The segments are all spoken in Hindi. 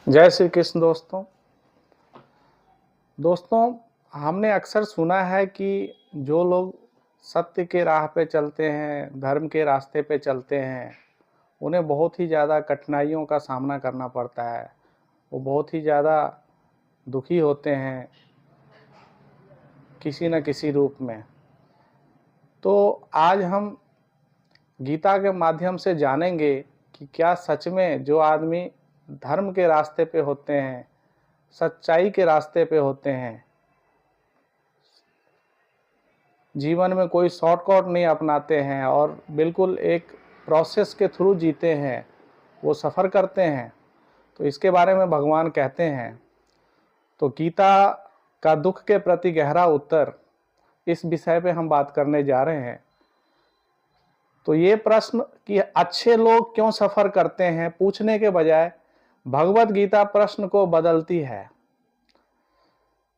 जय श्री कृष्ण दोस्तों हमने अक्सर सुना है कि जो लोग सत्य के राह पे चलते हैं, धर्म के रास्ते पे चलते हैं, उन्हें बहुत ही ज़्यादा कठिनाइयों का सामना करना पड़ता है। वो बहुत ही ज़्यादा दुखी होते हैं किसी न किसी रूप में। तो आज हम गीता के माध्यम से जानेंगे कि क्या सच में जो आदमी धर्म के रास्ते पे होते हैं, सच्चाई के रास्ते पे होते हैं, जीवन में कोई शॉर्टकट नहीं अपनाते हैं और बिल्कुल एक प्रोसेस के थ्रू जीते हैं, वो सफ़र करते हैं, तो इसके बारे में भगवान कहते हैं। तो गीता का दुख के प्रति गहरा उत्तर, इस विषय पे हम बात करने जा रहे हैं। तो ये प्रश्न कि अच्छे लोग क्यों सफ़र करते हैं पूछने के बजाय भगवत गीता प्रश्न को बदलती है।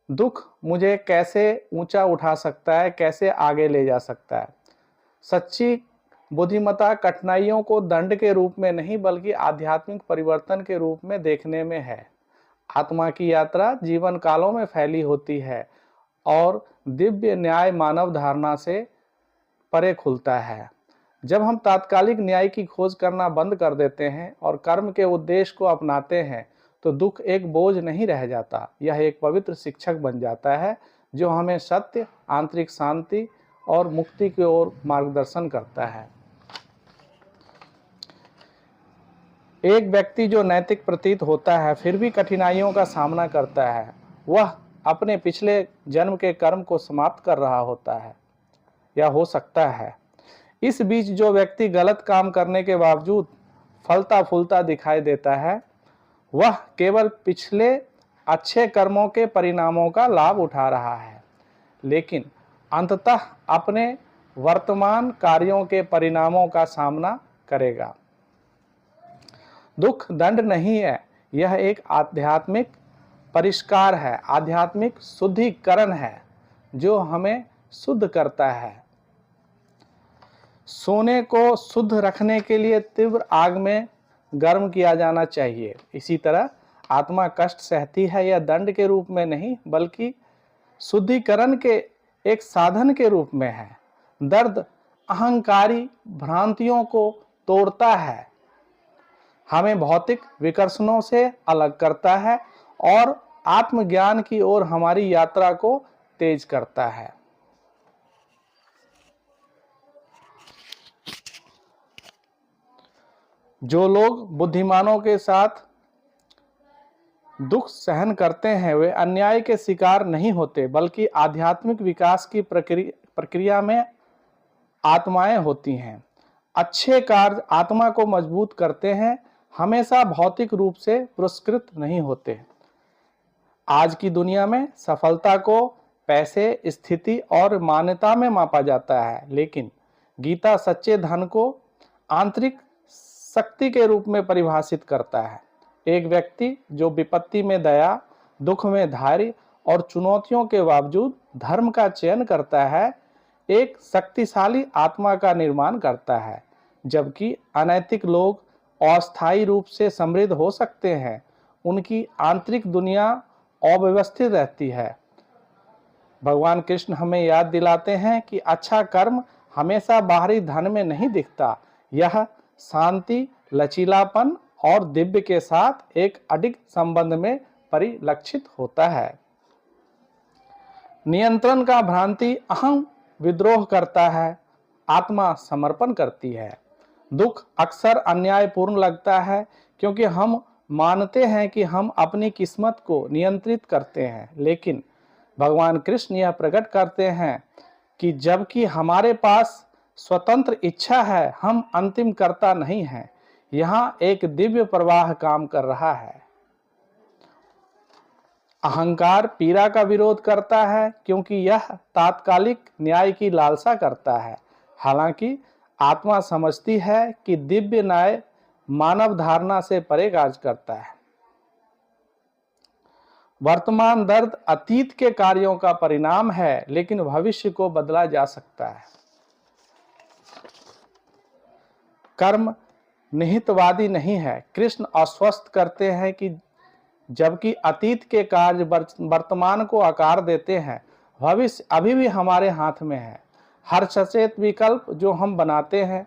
दुख मुझे कैसे ऊंचा उठा सकता है, कैसे आगे ले जा सकता है। सच्ची बुद्धिमत्ता कठिनाइयों को दंड के रूप में नहीं बल्कि आध्यात्मिक परिवर्तन के रूप में देखने में है। आत्मा की यात्रा जीवन कालों में फैली होती है और दिव्य न्याय मानव धारणा से परे खुलता है। जब हम तात्कालिक न्याय की खोज करना बंद कर देते हैं और कर्म के उद्देश्य को अपनाते हैं तो दुख एक बोझ नहीं रह जाता, यह एक पवित्र शिक्षक बन जाता है जो हमें सत्य, आंतरिक शांति और मुक्ति की ओर मार्गदर्शन करता है। एक व्यक्ति जो नैतिक प्रतीत होता है फिर भी कठिनाइयों का सामना करता है, वह अपने पिछले जन्म के कर्म को समाप्त कर रहा होता है या हो सकता है। इस बीच जो व्यक्ति गलत काम करने के बावजूद फलता फूलता दिखाई देता है, वह केवल पिछले अच्छे कर्मों के परिणामों का लाभ उठा रहा है, लेकिन अंततः अपने वर्तमान कार्यों के परिणामों का सामना करेगा। दुख दंड नहीं है, यह एक आध्यात्मिक परिष्कार है, आध्यात्मिक शुद्धिकरण है जो हमें शुद्ध करता है। सोने को शुद्ध रखने के लिए तीव्र आग में गर्म किया जाना चाहिए। इसी तरह आत्मा कष्ट सहती है यह दंड के रूप में नहीं बल्कि शुद्धिकरण के एक साधन के रूप में है। दर्द अहंकारी भ्रांतियों को तोड़ता है, हमें भौतिक विकर्षणों से अलग करता है और आत्मज्ञान की ओर हमारी यात्रा को तेज करता है। जो लोग बुद्धिमानों के साथ दुख सहन करते हैं वे अन्याय के शिकार नहीं होते बल्कि आध्यात्मिक विकास की प्रक्रिया में आत्माएं होती हैं। अच्छे कार्य आत्मा को मजबूत करते हैं, हमेशा भौतिक रूप से पुरस्कृत नहीं होते। आज की दुनिया में सफलता को पैसे, स्थिति और मान्यता में मापा जाता है, लेकिन गीता सच्चे धन को आंतरिक शक्ति के रूप में परिभाषित करता है। एक व्यक्ति जो विपत्ति में दया, दुख में धैर्य और चुनौतियों के बावजूद धर्म का चयन करता है, एक शक्तिशाली आत्मा का निर्माण करता है। जबकि अनैतिक लोग अस्थायी रूप से समृद्ध हो सकते हैं, उनकी आंतरिक दुनिया अव्यवस्थित रहती है। भगवान कृष्ण हमें याद दिलाते हैं कि अच्छा कर्म हमेशा बाहरी धन में नहीं दिखता, यह शांति, लचीलापन और दिव्य के साथ एक अडिग संबंध में परिलक्षित होता है। नियंत्रण का भ्रांति अहम विद्रोह करता है, आत्मा समर्पण करती है। दुख अक्सर अन्यायपूर्ण लगता है क्योंकि हम मानते हैं कि हम अपनी किस्मत को नियंत्रित करते हैं, लेकिन भगवान कृष्ण यह प्रकट करते हैं कि जबकि हमारे पास स्वतंत्र इच्छा है, हम अंतिम कर्ता नहीं हैं। यहाँ एक दिव्य प्रवाह काम कर रहा है। अहंकार पीड़ा का विरोध करता है क्योंकि यह तात्कालिक न्याय की लालसा करता है, हालांकि आत्मा समझती है कि दिव्य न्याय मानव धारणा से परे कार्य करता है। वर्तमान दर्द अतीत के कार्यों का परिणाम है, लेकिन भविष्य को बदला जा सकता है। कर्म निहितवादी नहीं है। कृष्ण आश्वस्त करते हैं कि जबकि अतीत के कार्य वर्तमान को आकार देते हैं, भविष्य अभी भी हमारे हाथ में है। हर सचेत विकल्प जो हम बनाते हैं,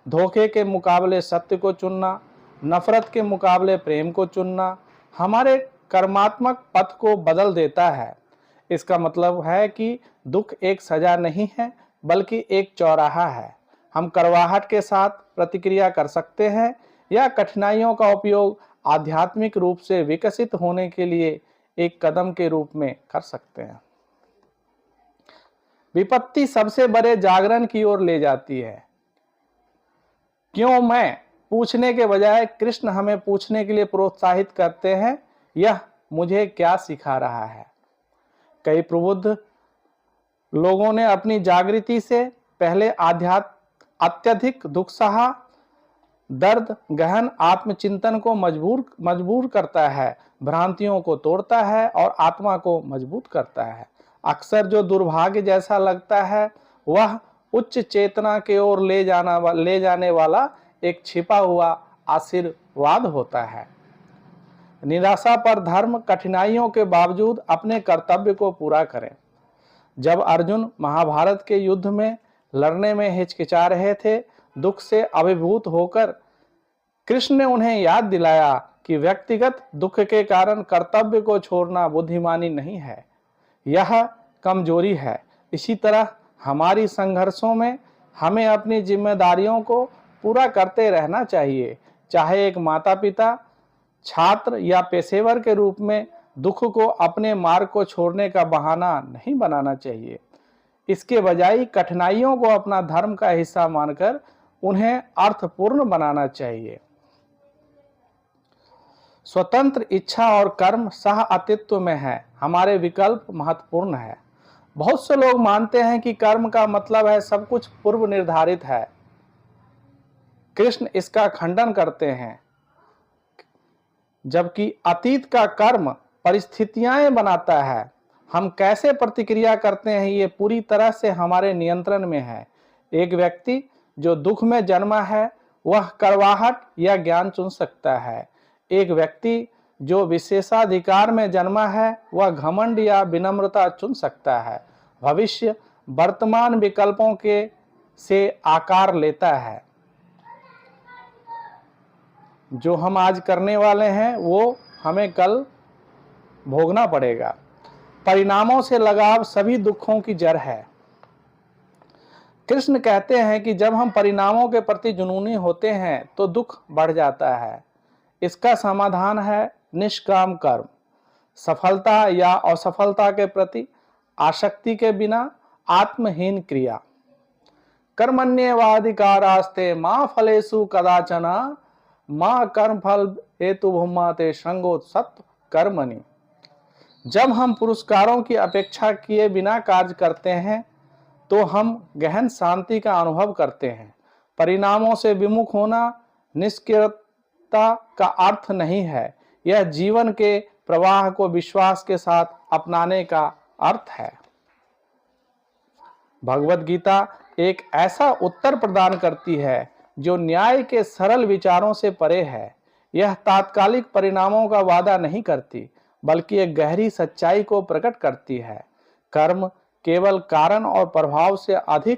धोखे के मुकाबले सत्य को चुनना, नफरत के मुकाबले प्रेम को चुनना, हमारे कर्मात्मक पथ को बदल देता है। इसका मतलब है कि दुख एक सजा नहीं है, बल्कि एक चौराहा है। हम कड़वाहट के साथ प्रतिक्रिया कर सकते हैं या कठिनाइयों का उपयोग आध्यात्मिक रूप से विकसित होने के लिए एक कदम के रूप में कर सकते हैं। विपत्ति सबसे बड़े जागरण की ओर ले जाती है। क्यों मैं पूछने के बजाय कृष्ण हमें पूछने के लिए प्रोत्साहित करते हैं, यह मुझे क्या सिखा रहा है। कई प्रबुद्ध लोगों ने अपनी जागृति से पहले अत्यधिक दुख सहा। दर्द गहन आत्मचिंतन को मजबूर करता है, भ्रांतियों को तोड़ता है और आत्मा को मजबूत करता है। अक्सर जो दुर्भाग्य जैसा लगता है, वह उच्च चेतना की ओर ले जाने वाला एक छिपा हुआ आशीर्वाद होता है। निराशा पर धर्म कठिनाइयों के बावजूद अपने कर्तव्य को पूरा करें। जब अर्जुन महाभारत के युद्ध में लड़ने में हिचकिचा रहे थे, दुख से अभिभूत होकर कृष्ण ने उन्हें याद दिलाया कि व्यक्तिगत दुख के कारण कर्तव्य को छोड़ना बुद्धिमानी नहीं है, यह कमजोरी है। इसी तरह हमारी संघर्षों में हमें अपनी जिम्मेदारियों को पूरा करते रहना चाहिए। चाहे एक माता पिता, छात्र या पेशेवर के रूप में दुख को अपने मार्ग को छोड़ने का बहाना नहीं बनाना चाहिए। इसके बजाय कठिनाइयों को अपना धर्म का हिस्सा मानकर उन्हें अर्थपूर्ण बनाना चाहिए। स्वतंत्र इच्छा और कर्म सह अस्तित्व में है। हमारे विकल्प महत्वपूर्ण है। बहुत से लोग मानते हैं कि कर्म का मतलब है सब कुछ पूर्व निर्धारित है। कृष्ण इसका खंडन करते हैं, जबकि अतीत का कर्म परिस्थितियां बनाता है। हम कैसे प्रतिक्रिया करते हैं, ये पूरी तरह से हमारे नियंत्रण में है। एक व्यक्ति जो दुख में जन्मा है, वह कड़वाहट या ज्ञान चुन सकता है। एक व्यक्ति जो विशेषाधिकार में जन्मा है, वह घमंड या विनम्रता चुन सकता है। भविष्य वर्तमान विकल्पों के से आकार लेता है। जो हम आज करने वाले हैं, वो हमें कल भोगना पड़ेगा। परिणामों से लगाव सभी दुखों की जड़ है। कृष्ण कहते हैं कि जब हम परिणामों के प्रति जुनूनी होते हैं तो दुख बढ़ जाता है। इसका समाधान है निष्काम कर्म। सफलता या असफलता के प्रति आसक्ति के बिना आत्महीन क्रिया। कर्मण्येवाधिकारास्ते मा फलेषु कदाचन मा कर्म फल हेतु भूमा ते संगोत्सत्व कर्मणि। जब हम पुरस्कारों की अपेक्षा किए बिना कार्य करते हैं तो हम गहन शांति का अनुभव करते हैं। परिणामों से विमुख होना निष्क्रियता का अर्थ नहीं है, यह जीवन के प्रवाह को विश्वास के साथ अपनाने का अर्थ है। भगवद गीता एक ऐसा उत्तर प्रदान करती है जो न्याय के सरल विचारों से परे है। यह तात्कालिक परिणामों का वादा नहीं करती, बल्कि एक गहरी सच्चाई को प्रकट करती है। कर्म केवल कारण और प्रभाव से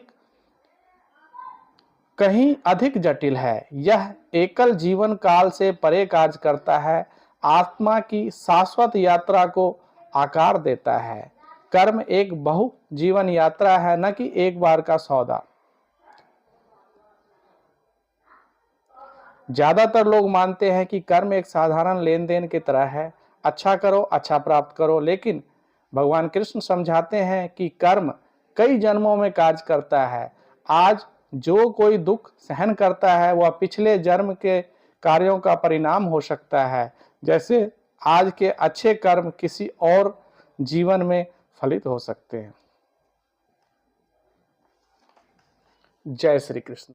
कहीं अधिक जटिल है। यह एकल जीवन काल से परे कार्य करता है, आत्मा की शाश्वत यात्रा को आकार देता है। कर्म एक बहु जीवन यात्रा है, न कि एक बार का सौदा। ज्यादातर लोग मानते हैं कि कर्म एक साधारण लेन देन की तरह है, अच्छा करो अच्छा प्राप्त करो। लेकिन भगवान कृष्ण समझाते हैं कि कर्म कई जन्मों में कार्य करता है। आज जो कोई दुख सहन करता है, वह पिछले जन्म के कार्यों का परिणाम हो सकता है, जैसे आज के अच्छे कर्म किसी और जीवन में फलित हो सकते हैं। जय श्री कृष्ण।